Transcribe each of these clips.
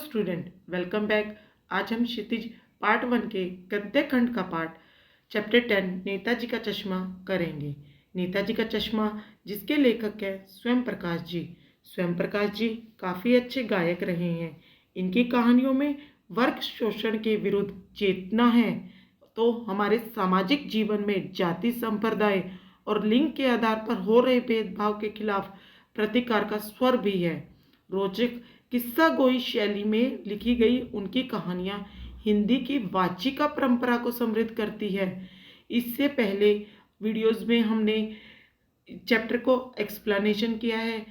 Student, welcome back. आज हम क्षितिज part 1 के गद्य खंड का पाठ चैप्टर 10 नेताजी का चश्मा करेंगे। नेताजी का चश्मा जिसके लेखक है स्वयं प्रकाश जी। स्वयं प्रकाश जी काफ़ी अच्छे गायक रहे हैं। इनकी कहानियों में वर्ग शोषण के विरुद्ध चेतना है, तो हमारे सामाजिक जीवन में जाति संप्रदाय और लिंग के आधार पर हो रहे भेदभाव के खिलाफ प्रतिकार का स्वर भी है। रोचक किस्सा गोई शैली में लिखी गई उनकी कहानियाँ हिंदी की वाचिका परंपरा को समृद्ध करती है। इससे पहले वीडियोस में हमने चैप्टर को एक्सप्लेनेशन किया है,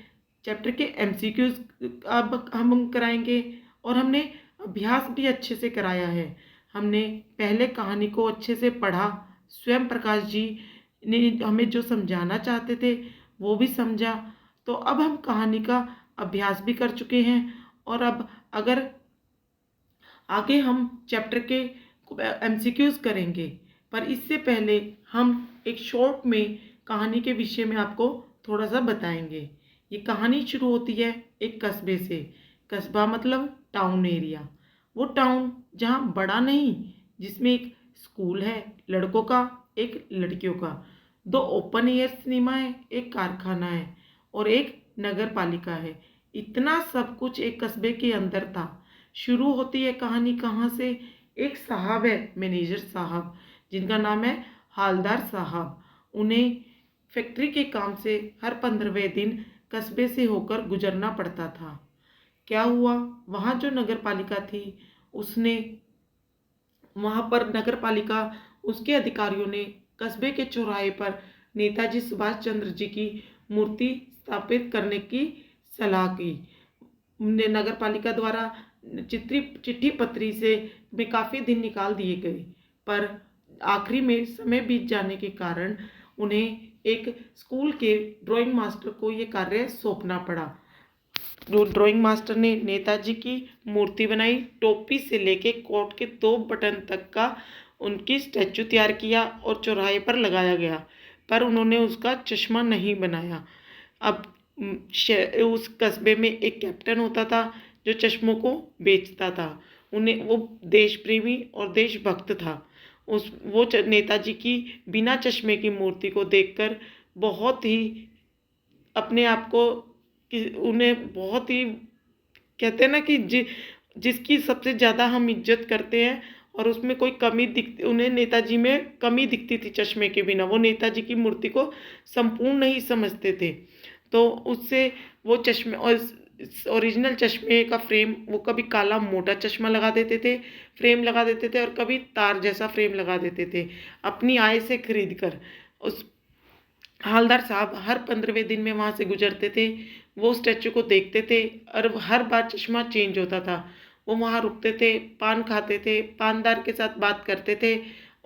चैप्टर के एमसीक्यूज अब हम कराएंगे और हमने अभ्यास भी अच्छे से कराया है। हमने पहले कहानी को अच्छे से पढ़ा, स्वयं प्रकाश जी ने हमें जो समझाना चाहते थे वो भी समझा। तो अब हम कहानी का अभ्यास भी कर चुके हैं और अब अगर आगे हम चैप्टर के एमसीक्यूज करेंगे, पर इससे पहले हम एक शॉर्ट में कहानी के विषय में आपको थोड़ा सा बताएंगे। ये कहानी शुरू होती है एक कस्बे से। कस्बा मतलब टाउन एरिया, वो टाउन जहाँ बड़ा नहीं, जिसमें एक स्कूल है लड़कों का, एक लड़कियों का, 2 ओपन एयर सिनेमा है, एक कारखाना है और एक नगर पालिका है। इतना सब कुछ एक कस्बे के अंदर था। शुरू होती है कहानी कहाँ से? एक साहब है, मैनेजर साहब, जिनका नाम है हालदार साहब। उन्हें फैक्ट्री के काम से हर 15वें दिन कस्बे से होकर गुजरना पड़ता था। क्या हुआ, वहाँ जो नगर पालिका थी उसने वहाँ पर नगर पालिका उसके अधिकारियों ने कस्बे के चौराहे पर नेताजी सुभाष चंद्र जी की मूर्ति स्थापित करने की सलाह की। नगर पालिका द्वारा चिट्ठी पत्री से में काफ़ी दिन निकाल दिए गए, पर आखिरी में समय बीत जाने के कारण उन्हें एक स्कूल के ड्राइंग मास्टर को ये कार्य सौंपना पड़ा। जो ड्राइंग मास्टर ने नेताजी की मूर्ति बनाई, टोपी से लेके कोट के 2 बटन तक का उनकी स्टैचू तैयार किया और चौराहे पर लगाया गया, पर उन्होंने उसका चश्मा नहीं बनाया। अब उस कस्बे में एक कैप्टन होता था जो चश्मों को बेचता था। वो देश प्रेमी और देशभक्त था। वो नेताजी की बिना चश्मे की मूर्ति को देखकर बहुत ही अपने आप को उन्हें बहुत ही कहते हैं ना कि जिसकी सबसे ज़्यादा हम इज्जत करते हैं और उसमें कोई कमी दिखती, उन्हें नेताजी में कमी दिखती थी चश्मे के बिना। वो नेताजी की मूर्ति को संपूर्ण नहीं समझते थे, तो उससे वो चश्मे और ओरिजिनल चश्मे का फ्रेम, वो कभी काला मोटा चश्मा लगा देते थे, फ्रेम लगा देते थे, और कभी तार जैसा फ्रेम लगा देते थे अपनी आय से खरीद कर। उस हालदार साहब हर 15वें दिन में वहाँ से गुजरते थे, वो स्टैचू को देखते थे और हर बार चश्मा चेंज होता था। वो वहाँ रुकते थे, पान खाते थे, पानदार के साथ बात करते थे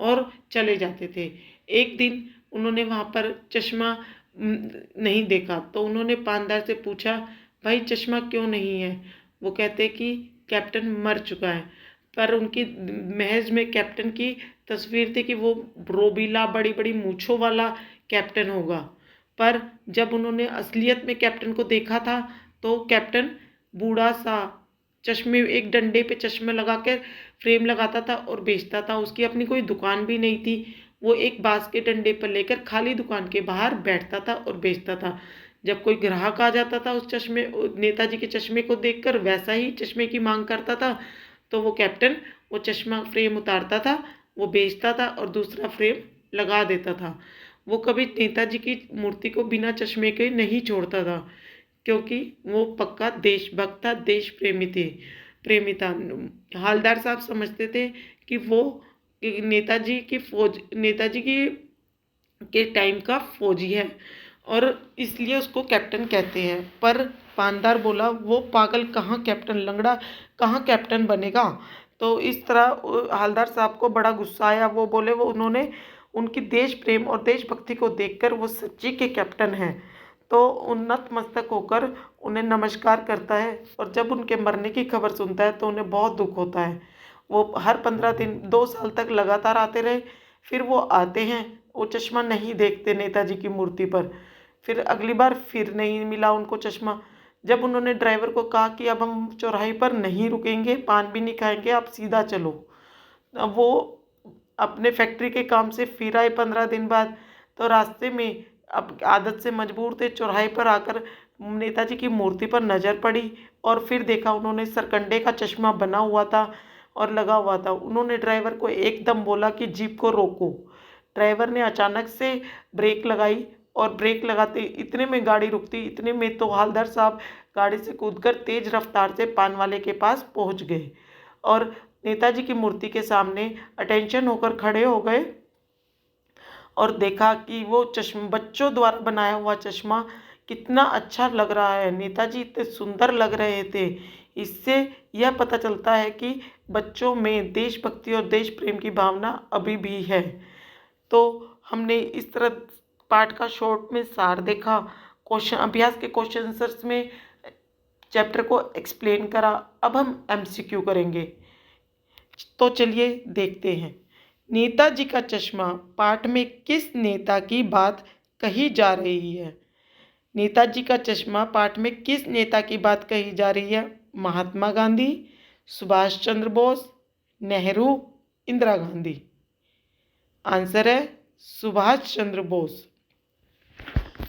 और चले जाते थे। एक दिन उन्होंने वहाँ पर चश्मा नहीं देखा, तो उन्होंने पानदार से पूछा, भाई चश्मा क्यों नहीं है? वो कहते कि कैप्टन मर चुका है। पर उनकी महज में कैप्टन की तस्वीर थी कि वो रोबीला बड़ी बड़ी मूँछों वाला कैप्टन होगा, पर जब उन्होंने असलियत में कैप्टन को देखा था तो कैप्टन बूढ़ा सा, चश्मे, एक डंडे पे चश्मे लगा कर फ्रेम लगाता था और बेचता था। उसकी अपनी कोई दुकान भी नहीं थी। वो एक बांस के डंडे पर लेकर खाली दुकान के बाहर बैठता था और बेचता था। जब कोई ग्राहक आ जाता था उस चश्मे, नेताजी के चश्मे को देखकर वैसा ही चश्मे की मांग करता था, तो वो कैप्टन वो चश्मा फ्रेम उतारता था, वो बेचता था और दूसरा फ्रेम लगा देता था। वो कभी नेताजी की मूर्ति को बिना चश्मे के नहीं छोड़ता था, क्योंकि वो पक्का देशभक्त था, देश प्रेमी था। हालदार साहब समझते थे कि वो नेताजी की के टाइम का फौजी है और इसलिए उसको कैप्टन कहते हैं। पर पानदार बोला, वो पागल कहाँ कैप्टन, लंगड़ा कहाँ कैप्टन बनेगा? तो इस तरह हालदार साहब को बड़ा गुस्सा आया। वो बोले, वो उन्होंने उनकी देश प्रेम और देशभक्ति को देखकर वो सच्ची के कैप्टन हैं, तो उन्नत मस्तक होकर उन्हें नमस्कार करता है। और जब उनके मरने की खबर सुनता है तो उन्हें बहुत दुख होता है। वो हर 15 दिन 2 साल तक लगातार आते रहे। फिर वो आते हैं, वो चश्मा नहीं देखते नेताजी की मूर्ति पर। फिर अगली बार फिर नहीं मिला उनको चश्मा। जब उन्होंने ड्राइवर को कहा कि अब हम चौराहे पर नहीं रुकेंगे, पान भी नहीं खाएंगे, आप सीधा चलो, अब वो अपने फैक्ट्री के काम से फिर आए 15 दिन बाद। तो रास्ते में अब आदत से मजबूर थे, चौराहे पर आकर नेताजी की मूर्ति पर नज़र पड़ी और फिर देखा उन्होंने सरकंडे का चश्मा बना हुआ था और लगा हुआ था। उन्होंने ड्राइवर को एकदम बोला कि जीप को रोको। ड्राइवर ने अचानक से ब्रेक लगाई और ब्रेक लगाते इतने में गाड़ी रुकती, इतने में तो हवलदार साहब गाड़ी से कूदकर तेज रफ्तार से पान वाले के पास पहुंच गए और नेताजी की मूर्ति के सामने अटेंशन होकर खड़े हो गए और देखा कि वो चश्मा बच्चों द्वारा बनाया हुआ चश्मा कितना अच्छा लग रहा है। नेताजी इतने सुंदर लग रहे थे। इससे यह पता चलता है कि बच्चों में देशभक्ति और देश प्रेम की भावना अभी भी है। तो हमने इस तरह पाठ का शॉर्ट में सार देखा, क्वेश्चन अभ्यास के क्वेश्चन आंसर्स में चैप्टर को एक्सप्लेन करा। अब हम एमसीक्यू करेंगे, तो चलिए देखते हैं। नेताजी का चश्मा पाठ में किस नेता की बात कही जा रही है? नेताजी का चश्मा पाठ में किस नेता की बात कही जा रही है? महात्मा गांधी, सुभाष चंद्र बोस, नेहरू, इंदिरा गांधी। आंसर है सुभाष चंद्र बोस।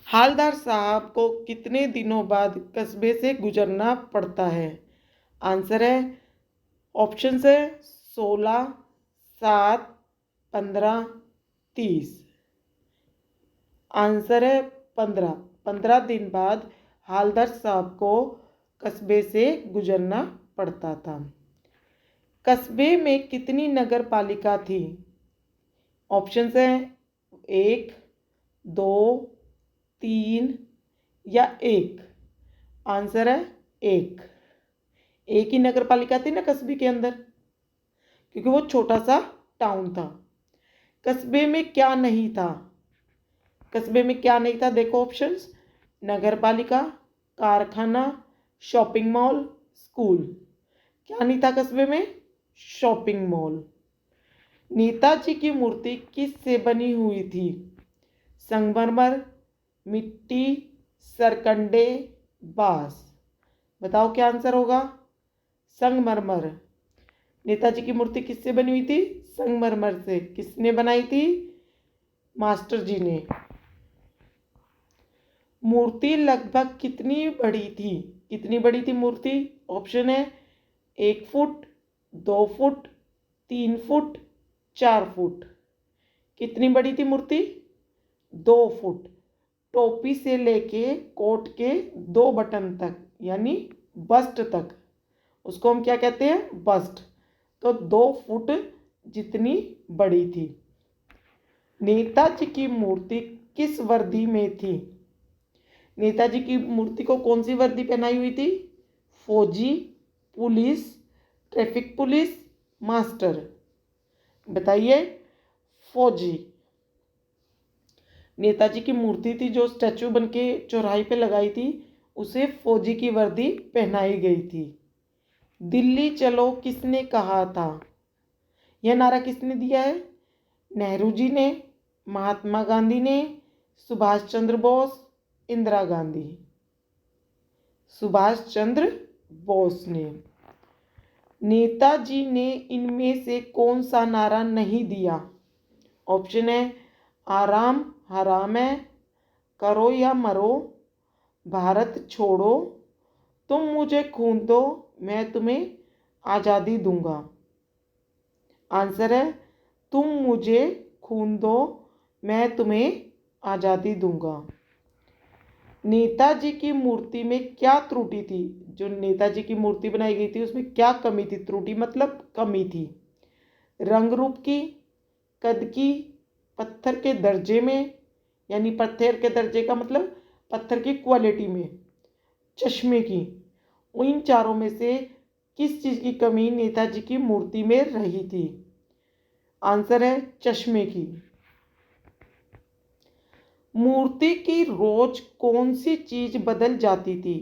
हवलदार साहब को कितने दिनों बाद कस्बे से गुजरना पड़ता है? आंसर है ऑप्शन है 16, 7, 15, 30। आंसर है 15 दिन बाद हवलदार साहब को कस्बे से गुजरना पड़ता था। कस्बे में कितनी नगर पालिका थी? ऑप्शन है 1, 2, 3 या 1। आंसर है 1। एक ही नगर पालिका थी ना कस्बे के अंदर, क्योंकि वो छोटा सा टाउन था। कस्बे में क्या नहीं था? कस्बे में क्या नहीं था? देखो ऑप्शंस, नगर पालिका, कारखाना, शॉपिंग मॉल, स्कूल। क्या नहीं था कस्बे में? Shopping mall. नेताजी की मूर्ति किस से बनी हुई थी? संगमरमर, मिट्टी, सरकंडे, बांस। बताओ क्या आंसर होगा? संगमरमर। नेताजी की मूर्ति किससे बनी हुई थी? संगमरमर से। किसने बनाई थी? मास्टर जी ने। मूर्ति लगभग कितनी बड़ी थी? कितनी बड़ी थी मूर्ति? ऑप्शन है 1 फुट, 2 फुट, 3 फुट, 4 फुट। कितनी बड़ी थी मूर्ति? 2 फुट। टोपी से लेके कोट के 2 बटन तक, यानी बस्ट तक, उसको हम क्या कहते हैं? बस्ट। तो 2 फुट जितनी बड़ी थी। नेताजी की मूर्ति किस वर्दी में थी? नेताजी की मूर्ति को कौन सी वर्दी पहनाई हुई थी? फौजी, पुलिस, ट्रैफिक पुलिस, मास्टर। बताइए। फौजी। नेताजी की मूर्ति थी जो स्टैचू बनके चौराहे पे लगाई थी, उसे फौजी की वर्दी पहनाई गई थी। दिल्ली चलो किसने कहा था? यह नारा किसने दिया है? नेहरू जी ने, महात्मा गांधी ने, सुभाष चंद्र बोस, इंदिरा गांधी। सुभाष चंद्र बोस ने। नेताजी ने इनमें से कौन सा नारा नहीं दिया? ऑप्शन है आराम हराम है, करो या मरो, भारत छोड़ो, तुम मुझे खून दो मैं तुम्हें आज़ादी दूंगा। आंसर है तुम मुझे खून दो मैं तुम्हें आज़ादी दूंगा। नेताजी की मूर्ति में क्या त्रुटि थी? जो नेताजी की मूर्ति बनाई गई थी उसमें क्या कमी थी? त्रुटि मतलब कमी थी। रंग रूप की, कद की, पत्थर के दर्जे में, यानी पत्थर के दर्जे का मतलब पत्थर की क्वालिटी में, चश्मे की। इन चारों में से किस चीज़ की कमी नेताजी की मूर्ति में रही थी? आंसर है चश्मे की। मूर्ति की रोज कौन सी चीज बदल जाती थी?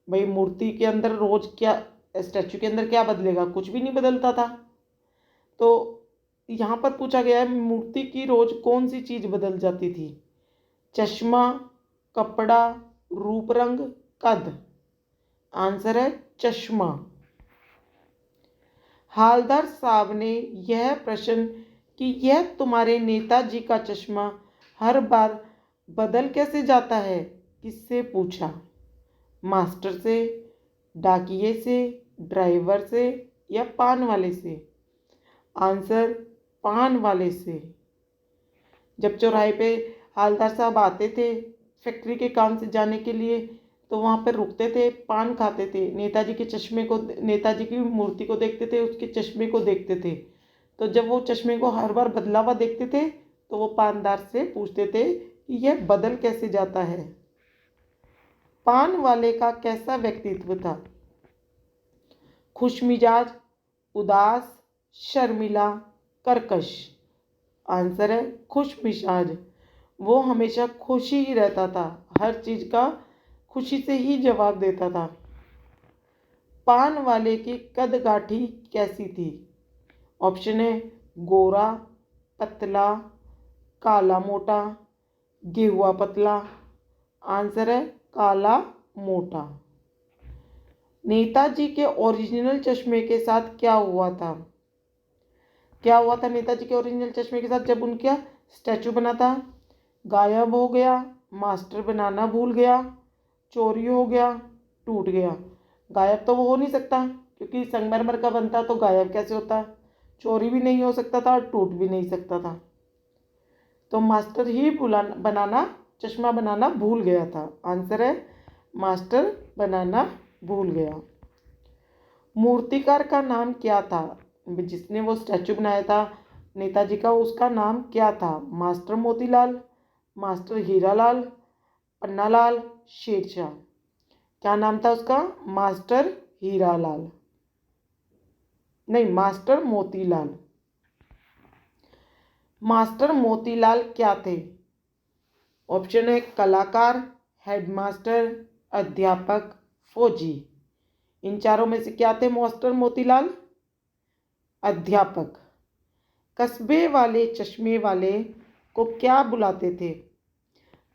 भाई मूर्ति के अंदर रोज क्या, स्टैचू के अंदर क्या बदलेगा? कुछ भी नहीं बदलता था। तो यहाँ पर पूछा गया है मूर्ति की रोज कौन सी चीज बदल जाती थी? चश्मा, कपड़ा, रूप रंग, कद। आंसर है चश्मा। हालदार साहब ने यह प्रश्न कि यह तुम्हारे नेताजी का चश्मा हर बार बदल कैसे जाता है किससे पूछा? मास्टर से, डाकिये से, ड्राइवर से या पान वाले से? आंसर पान वाले से। जब चौराहे पे हालदार साहब आते थे फैक्ट्री के काम से जाने के लिए तो वहाँ पर रुकते थे, पान खाते थे, नेताजी के चश्मे को, नेताजी की मूर्ति को देखते थे, उसके चश्मे को देखते थे। तो जब वो चश्मे को हर बार बदला हुआ देखते थे तो वो पानदार से पूछते थे कि यह बदल कैसे जाता है। पान वाले का कैसा व्यक्तित्व था? खुशमिजाज, उदास, शर्मिला, कर्कश? आंसर है खुशमिजाज। वो हमेशा खुशी ही रहता था, हर चीज़ का खुशी से ही जवाब देता था। पान वाले की कदकाठी कैसी थी? ऑप्शन है गोरा, पतला, काला मोटा, गेहुआ पतला? आंसर है काला मोटा। नेताजी के ओरिजिनल चश्मे के साथ क्या हुआ था? क्या हुआ था नेताजी के ओरिजिनल चश्मे के साथ जब उनका स्टैचू बना था? गायब हो गया, मास्टर बनाना भूल गया, चोरी हो गया, टूट गया? गायब तो वो हो नहीं सकता क्योंकि संगमरमर का बनता तो गायब कैसे होता? चोरी भी नहीं हो सकता था और टूट भी नहीं सकता था। तो मास्टर ही बनाना, चश्मा बनाना भूल गया था। आंसर है मास्टर बनाना भूल गया। मूर्तिकार का नाम क्या था? जिसने वो स्टैचू बनाया था नेताजी का, उसका नाम क्या था? Master Motilal, master Hiralal, Pannalal, Shershah? क्या नाम था उसका? मास्टर हीरालाल, नहीं मास्टर मोतीलाल। मास्टर मोतीलाल क्या थे? ऑप्शन है कलाकार, हेडमास्टर, अध्यापक, फौजी? इन चारों में से क्या थे मास्टर मोतीलाल? अध्यापक। कस्बे वाले चश्मे वाले को क्या बुलाते थे?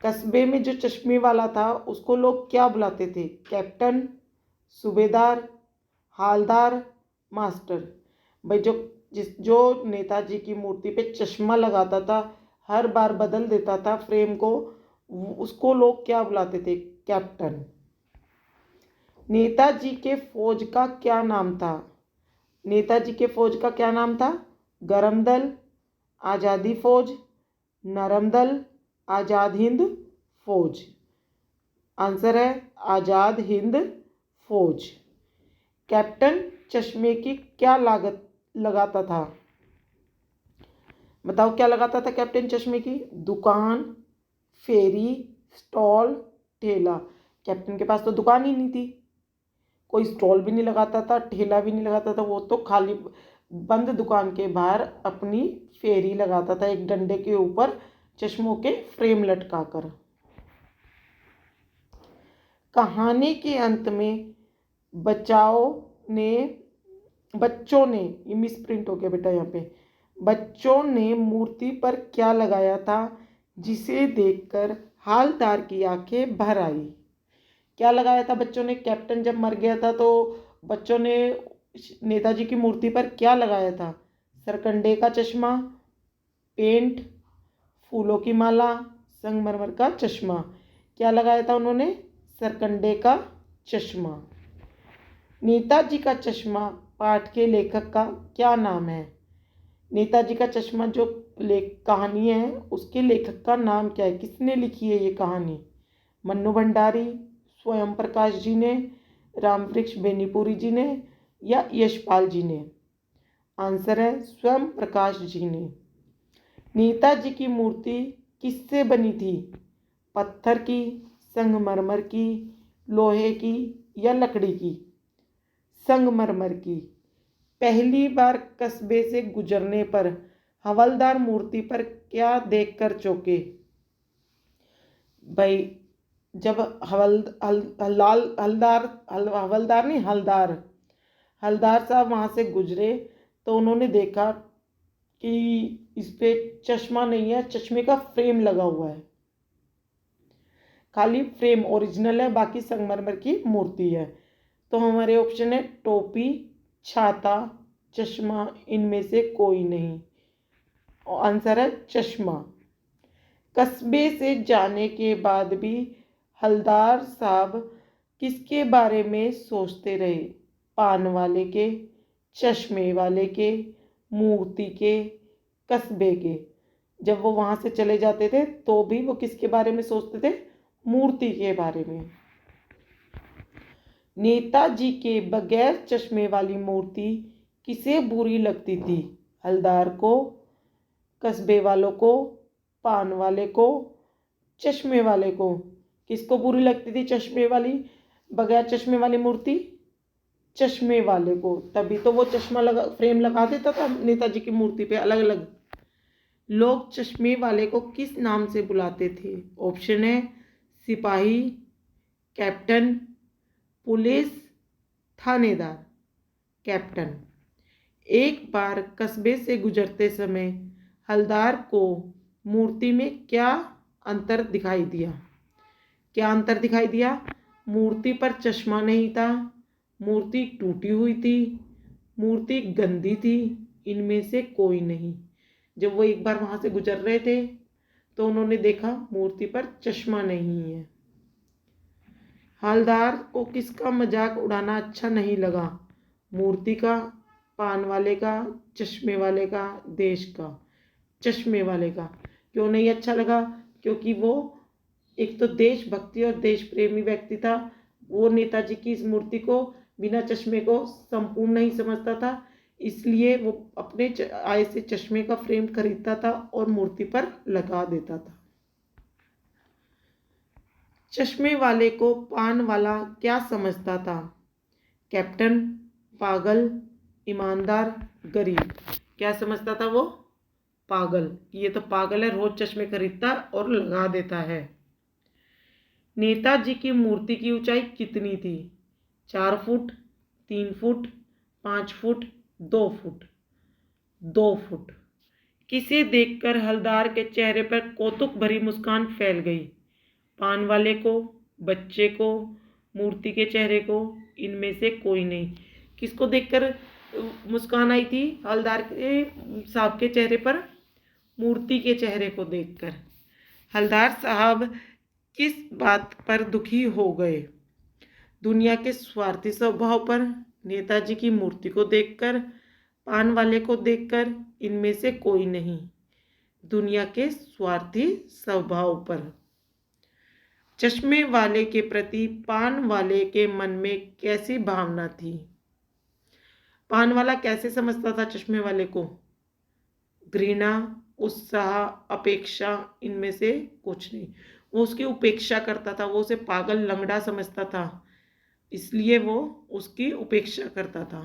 कस्बे में जो चश्मे वाला था उसको लोग क्या बुलाते थे? कैप्टन, सूबेदार, हालदार, मास्टर? भाई जो नेताजी की मूर्ति पे चश्मा लगाता था, हर बार बदल देता था फ्रेम को, उसको लोग क्या बुलाते थे? कैप्टन। नेताजी के फौज का क्या नाम था? नेताजी के फौज का क्या नाम था? गरम दल, आज़ादी फौज, नरम दल, आज़ाद हिंद फौज? आंसर है आज़ाद हिंद फौज। कैप्टन चश्मे की क्या लागत लगाता था? बताओ क्या लगाता था कैप्टन चश्मे की? दुकान, फेरी, स्टॉल, ठेला? कैप्टन के पास तो दुकान ही नहीं थी, कोई स्टॉल भी नहीं लगाता था, ठेला भी नहीं लगाता था, वो तो खाली बंद दुकान के बाहर अपनी फेरी लगाता था एक डंडे के ऊपर चश्मों के फ्रेम लटका कर। कहानी के अंत में बच्चों ने ये मिस प्रिंट हो गया बेटा, यहाँ पे बच्चों ने मूर्ति पर क्या लगाया था जिसे देखकर हालदार की आंखें भर आई? क्या लगाया था बच्चों ने? कैप्टन जब मर गया था तो बच्चों ने नेताजी की मूर्ति पर क्या लगाया था? सरकंडे का चश्मा, पेंट, फूलों की माला, संगमरमर का चश्मा? क्या लगाया था उन्होंने? सरकंडे का चश्मा। नेताजी का चश्मा पाठ के लेखक का क्या नाम है? नेताजी का चश्मा जो कहानी है उसके लेखक का नाम क्या है? किसने लिखी है ये कहानी? मन्नू भंडारी, स्वयं प्रकाश जी ने, रामवृक्ष बेनीपुरी जी ने या यशपाल जी ने? आंसर है स्वयं प्रकाश जी ने। नेताजी की मूर्ति किससे बनी थी? पत्थर की, संगमरमर की, लोहे की या लकड़ी की? संगमरमर की। पहली बार कस्बे से गुजरने पर हवलदार मूर्ति पर क्या देखकर चौंके? भाई जब हवलदार साहब वहाँ से गुजरे तो उन्होंने देखा कि इस पे चश्मा नहीं है, चश्मे का फ्रेम लगा हुआ है, खाली फ्रेम ओरिजिनल है, बाकी संगमरमर की मूर्ति है। तो हमारे ऑप्शन है टोपी, छाता, चश्मा, इनमें से कोई नहीं। आंसर है चश्मा। कस्बे से जाने के बाद भी हलदार साहब किसके बारे में सोचते रहे? पान वाले के, चश्मे वाले के, मूर्ति के, कस्बे के। जब वो वहाँ से चले जाते थे तो भी वो किसके बारे में सोचते थे? मूर्ति के बारे में। नेताजी के बगैर चश्मे वाली मूर्ति किसे बुरी लगती थी? हलदार को, कस्बे वालों को, पान वाले को, चश्मे वाले को। किसको बुरी लगती थी चश्मे वाली, बगैर चश्मे वाली मूर्ति? चश्मे वाले को। तभी तो वो चश्मा लगा, फ्रेम लगा देता था नेताजी की मूर्ति पे अलग अलग। लोग चश्मे वाले को किस नाम से बुलाते थे? ऑप्शन है सिपाही, कैप्टन, पुलिस, थानेदार। कैप्टन। एक बार कस्बे से गुजरते समय हलदार को मूर्ति में क्या अंतर दिखाई दिया? क्या अंतर दिखाई दिया? मूर्ति पर चश्मा नहीं था, मूर्ति टूटी हुई थी, मूर्ति गंदी थी, इनमें से कोई नहीं। जब वो एक बार वहाँ से गुजर रहे थे तो उन्होंने देखा मूर्ति पर चश्मा नहीं है। हलदार को किसका मजाक उड़ाना अच्छा नहीं लगा? मूर्ति का, पान वाले का, चश्मे वाले का, देश का? चश्मे वाले का। क्यों नहीं अच्छा लगा? क्योंकि वो एक तो देशभक्ति और देश प्रेमी व्यक्ति था। वो नेताजी की इस मूर्ति को बिना चश्मे को संपूर्ण नहीं समझता था, इसलिए वो अपने आय से चश्मे का फ्रेम खरीदता था और मूर्ति पर लगा देता था। चश्मे वाले को पान वाला क्या समझता था? कैप्टन, पागल, ईमानदार, गरीब। क्या समझता था वो? पागल। ये तो पागल है, रोज चश्मे खरीदता और लगा देता है। नेताजी की मूर्ति की ऊंचाई कितनी थी? 4 foot, 3 foot, 5 foot, 2 foot? 2 foot. किसे देखकर हलदार के चेहरे पर कौतुक भरी मुस्कान फैल गई? पान वाले को, बच्चे को, मूर्ति के चेहरे को? इनमें से कोई नहीं। किसको देखकर मुस्कान आई थी हलदार के साहब के चेहरे पर? मूर्ति के चेहरे को देखकर। हलदार साहब किस बात पर दुखी हो गए? दुनिया के स्वार्थी स्वभाव पर, नेताजी की मूर्ति को देखकर, पान वाले को देखकर? इनमें से कोई नहीं। दुनिया के स्वार्थी स्वभाव पर। चश्मे वाले के प्रति पान वाले के मन में कैसी भावना थी? पान वाला कैसे समझता था चश्मे वाले को? घृणा, उत्साह, अपेक्षा? इनमें से कुछ नहीं। वो उसकी उपेक्षा करता था, वो उसे पागल, लंगड़ा समझता था, इसलिए वो उसकी उपेक्षा करता था।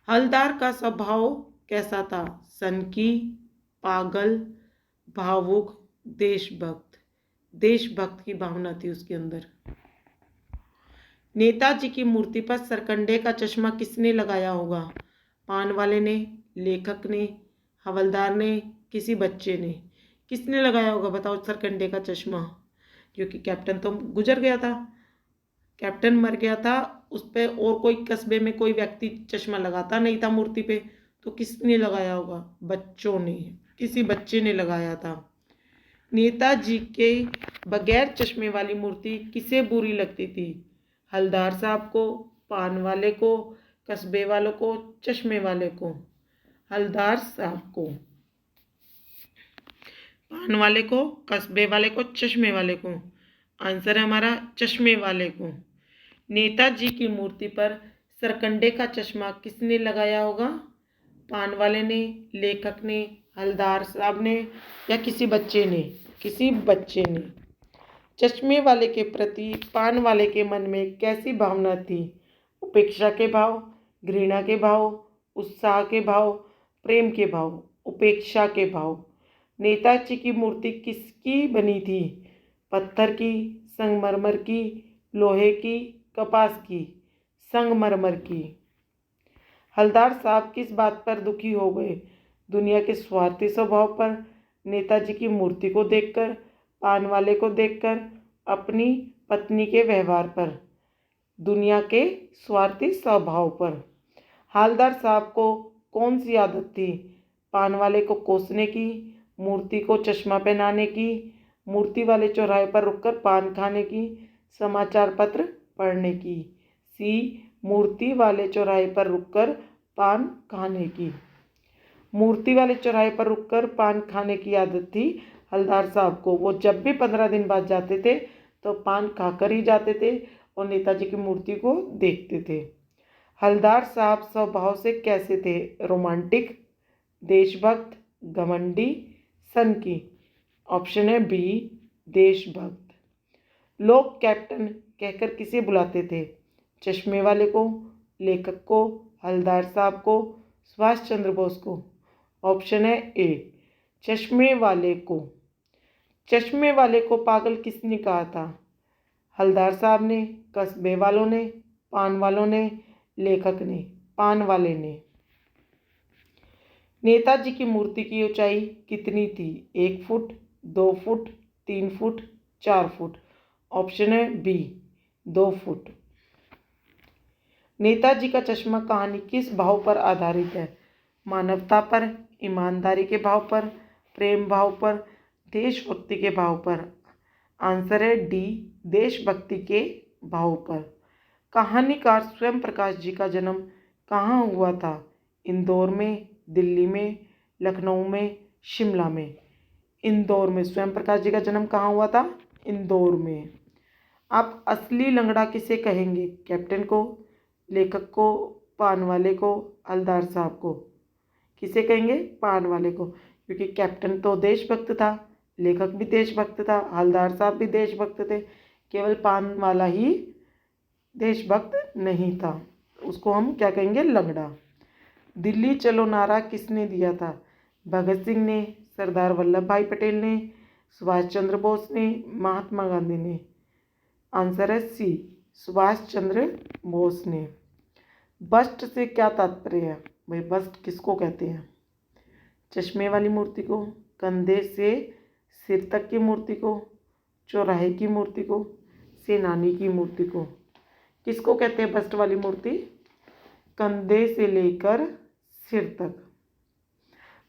हलदार का स्वभाव कैसा था? सनकी, पागल, भावुक, देशभक्त? देशभक्त की भावना थी उसके अंदर। नेताजी की मूर्ति पर सरकंडे का चश्मा किसने लगाया होगा? पान वाले ने, लेखक ने, हवलदार ने, किसी बच्चे ने? किसने लगाया होगा बताओ सरकंडे का चश्मा? क्योंकि कैप्टन तो गुजर गया था, कैप्टन मर गया था, उस पर और कोई कस्बे में कोई व्यक्ति चश्मा लगाता नहीं था मूर्ति पे, तो किसने लगाया होगा? बच्चों ने, किसी बच्चे ने लगाया था। नेताजी के बगैर चश्मे वाली मूर्ति किसे बुरी लगती थी? हलदार साहब को, पान वाले को, कस्बे वालों को, चश्मे वाले को? हलदार साहब को। पान वाले को, कस्बे वाले को, चश्मे वाले को? आंसर है हमारा चश्मे वाले को। नेताजी की मूर्ति पर सरकंडे का चश्मा किसने लगाया होगा? पान वाले ने, लेखक ने, हलदार साहब ने, या किसी बच्चे ने? किसी बच्चे ने। चश्मे वाले के प्रति पान वाले के मन में कैसी भावना थी? उपेक्षा के भाव, घृणा के भाव, उत्साह के भाव, प्रेम के भाव? उपेक्षा के भाव। नेताजी की मूर्ति किसकी बनी थी? पत्थर की, संगमरमर की, लोहे की, कपास की? संगमरमर की। हलदार साहब किस बात पर दुखी हो गए? दुनिया के स्वार्थी स्वभाव पर, नेताजी की मूर्ति को देखकर, पान वाले को देखकर, अपनी पत्नी के व्यवहार पर? दुनिया के स्वार्थी स्वभाव पर। हवलदार साहब को कौन सी आदत थी? पान वाले को कोसने की, मूर्ति को चश्मा पहनाने की, मूर्ति वाले चौराहे पर रुककर पान खाने की, समाचार पत्र पढ़ने की। सी, मूर्ति वाले चौराहे पर रुककर पान खाने की। मूर्ति वाले चौराहे पर रुककर पान खाने की आदत थी हवलदार साहब को। वो जब भी 15 दिन बाद जाते थे तो पान खाकर ही जाते थे और नेताजी की मूर्ति को देखते थे। हवलदार साहब स्वभाव से कैसे थे? रोमांटिक, देशभक्त, घमंडी, सनकी। ऑप्शन है बी, देशभक्त। लोग कैप्टन कहकर किसे बुलाते थे? चश्मे वाले को, लेखक को, हवलदार साहब को, सुभाष चंद्र बोस को। ऑप्शन है ए, चश्मे वाले को। चश्मे वाले को पागल किसने कहा था? हवलदार साहब ने, कस्बे वालों ने, पान वालों ने, लेखक ने। पान वाले ने। नेताजी की मूर्ति की ऊंचाई कितनी थी? 1 foot, 2 foot, 3 foot, 4 foot. Option है बी, 2 फुट। नेताजी का चश्मा कहानी किस भाव पर आधारित है? मानवता पर, ईमानदारी के भाव पर, प्रेम भाव पर, देशभक्ति के भाव पर। आंसर है डी, देशभक्ति के भाव पर। कहानीकार स्वयं प्रकाश जी का जन्म कहाँ हुआ था? इंदौर में, दिल्ली में, लखनऊ में, शिमला में। इंदौर में। स्वयं प्रकाश जी का जन्म कहाँ हुआ था? इंदौर में। आप असली लंगड़ा किसे कहेंगे? कैप्टन को, लेखक को, पान वाले को, हवलदार साहब को। किसे कहेंगे? पान वाले को, क्योंकि कैप्टन तो देशभक्त था, लेखक भी देशभक्त था, हवलदार साहब भी देशभक्त थे, केवल पान वाला ही देशभक्त नहीं था। उसको हम क्या कहेंगे? लंगड़ा। दिल्ली चलो नारा किसने दिया था? भगत सिंह ने, सरदार वल्लभ भाई पटेल ने, सुभाष चंद्र बोस ने, महात्मा गांधी ने। आंसर है सी, सुभाष चंद्र बोस ने। बस्ट से क्या तात्पर्य है? भाई बस्ट किसको कहते हैं? चश्मे वाली मूर्ति को, कंधे से सिर तक की मूर्ति को, चौराहे की मूर्ति को, सेनानी की मूर्ति को। किसको कहते हैं बस्ट वाली मूर्ति? कंधे से लेकर सिर तक।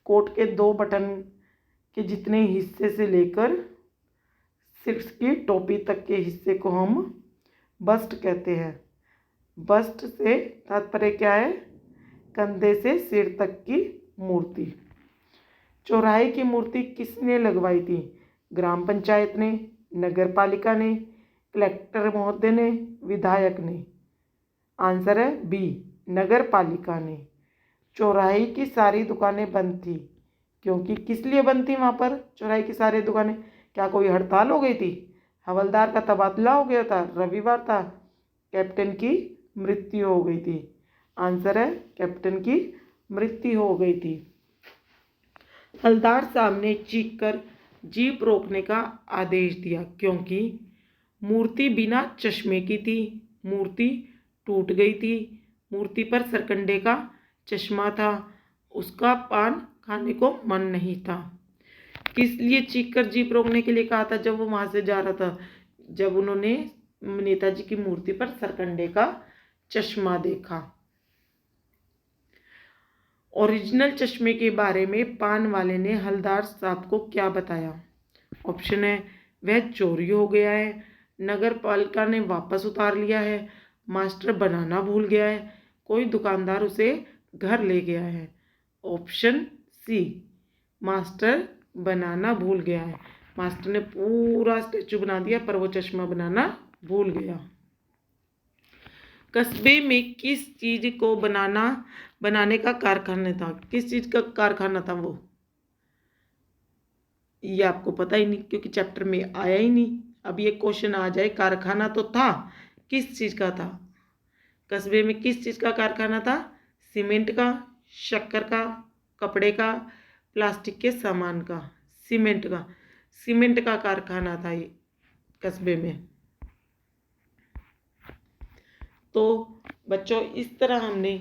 कोट के 2 बटन के जितने हिस्से से लेकर सिर की टोपी तक के हिस्से को हम बस्ट कहते हैं। बस्ट से तात्पर्य क्या है? कंधे से सिर तक की मूर्ति। चौराहे की मूर्ति किसने लगवाई थी? ग्राम पंचायत ने, नगर पालिका ने, कलेक्टर महोदय ने, विधायक ने। आंसर है बी, नगर पालिका ने। चौराहे की सारी दुकानें बंद थी, क्योंकि किस लिए बंद थी वहाँ पर चौराहे की सारी दुकानें? क्या कोई हड़ताल हो गई थी? हवलदार का तबादला हो गया था, रविवार था, कैप्टन की मृत्यु हो गई थी। आंसर है कैप्टन की मृत्यु हो गई थी। हवलदार साहब ने चीखकर जीप रोकने का आदेश दिया, क्योंकि मूर्ति बिना चश्मे की थी, मूर्ति टूट गई थी, मूर्ति पर सरकंडे का चश्मा था, उसका पान खाने को मन नहीं था। किस लिए चीखकर जीप रोकने के लिए कहा था जब वो वहाँ से जा रहा था? जब उन्होंने नेताजी की मूर्ति पर सरकंडे का चश्मा देखा। ओरिजिनल चश्मे के बारे में पान वाले ने हवलदार साहब को क्या बताया? ऑप्शन है वह चोरी हो गया है, नगर पालिका ने वापस उतार लिया है, मास्टर बनाना भूल गया है, कोई दुकानदार उसे घर ले गया है। ऑप्शन सी, मास्टर बनाना भूल गया है। मास्टर ने पूरा स्टेचू बना दिया पर वो चश्मा बनाना भूल गया। कस्बे में किस चीज को बनाने का कारखाना था? किस चीज का कारखाना था वो? ये आपको पता ही नहीं, क्योंकि चैप्टर में आया ही नहीं। अब ये क्वेश्चन आ जाए, कारखाना तो था, किस चीज का था? कस्बे में किस चीज का कारखाना था? सीमेंट का, शक्कर का, कपड़े का, प्लास्टिक के सामान का। सीमेंट का कारखाना था ये कस्बे में। तो बच्चों इस तरह हमने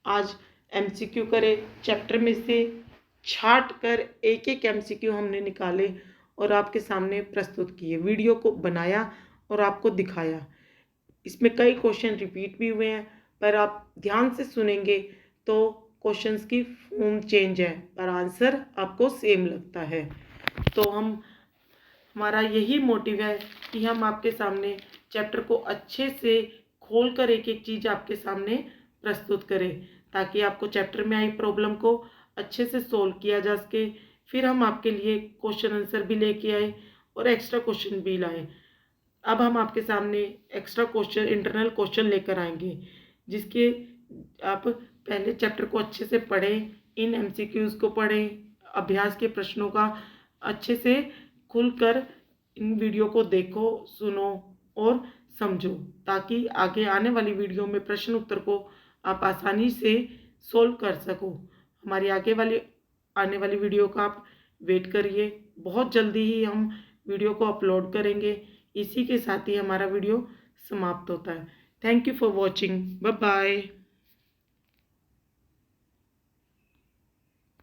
आज एमसीक्यू करे, चैप्टर में से छाट कर एक एक एमसीक्यू हमने निकाले और आपके सामने प्रस्तुत किए, वीडियो को बनाया और आपको दिखाया। इसमें कई क्वेश्चन रिपीट भी हुए हैं, पर आप ध्यान से सुनेंगे तो क्वेश्चंस की फॉर्म चेंज है पर आंसर आपको सेम लगता है। तो हमारा यही मोटिव है कि हम आपके सामने चैप्टर को अच्छे से खोल कर एक एक चीज़ आपके सामने प्रस्तुत करें, ताकि आपको चैप्टर में आई प्रॉब्लम को अच्छे से सोल्व किया जा सके। फिर हम आपके लिए क्वेश्चन आंसर भी लेके आए और एक्स्ट्रा क्वेश्चन भी लाए। अब हम आपके सामने एक्स्ट्रा क्वेश्चन, इंटरनल क्वेश्चन लेकर आएंगे, जिसके आप पहले चैप्टर को अच्छे से पढ़ें, इन एमसीक्यूज़ को पढ़ें, अभ्यास के प्रश्नों का अच्छे से खुलकर इन वीडियो को देखो, सुनो और समझो, ताकि आगे आने वाली वीडियो में प्रश्न उत्तर को आप आसानी से सोल्व कर सको। हमारी आने वाली वीडियो का आप वेट करिए, बहुत जल्दी ही हम वीडियो को अपलोड करेंगे। इसी के साथ ही हमारा वीडियो समाप्त होता है। Thank you for watching. Bye bye.